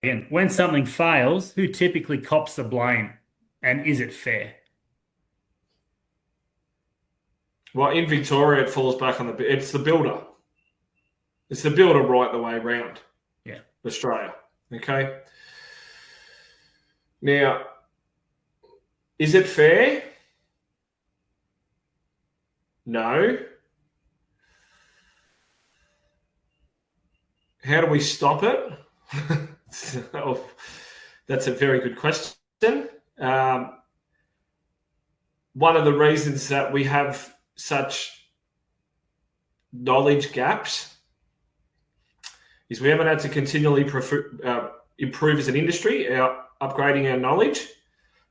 again, when something fails, who typically cops the blame, and is it fair? Well, in Victoria, it falls back on it's the builder. It's the builder right the way around Yeah. Australia. Okay. Now, is it fair? No. How do we stop it? That's a very good question. One of the reasons that we have such knowledge gaps is we haven't had to continually improve as an industry, upgrading our knowledge.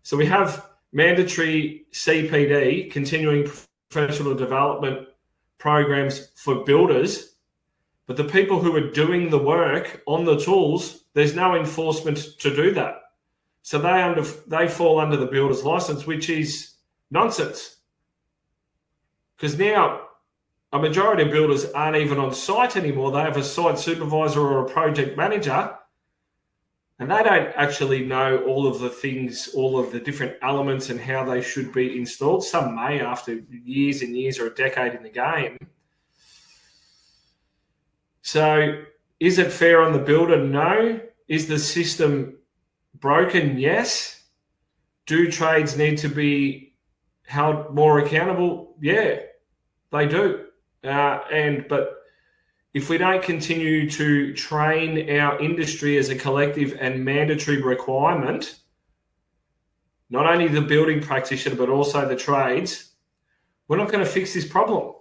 So we have mandatory CPD, continuing professional development programs for builders, but the people who are doing the work on the tools, there's no enforcement to do that. So they fall under the builder's license, which is nonsense. Because now a majority of builders aren't even on site anymore. They have a site supervisor or a project manager, and they don't actually know all of the things, all of the different elements and how they should be installed. Some may after years and years or a decade in the game. So is it fair on the builder? No. Is the system broken? Yes. Do trades need to be held more accountable? Yeah, they do. But if we don't continue to train our industry as a collective and mandatory requirement, not only the building practitioner, but also the trades, we're not going to fix this problem.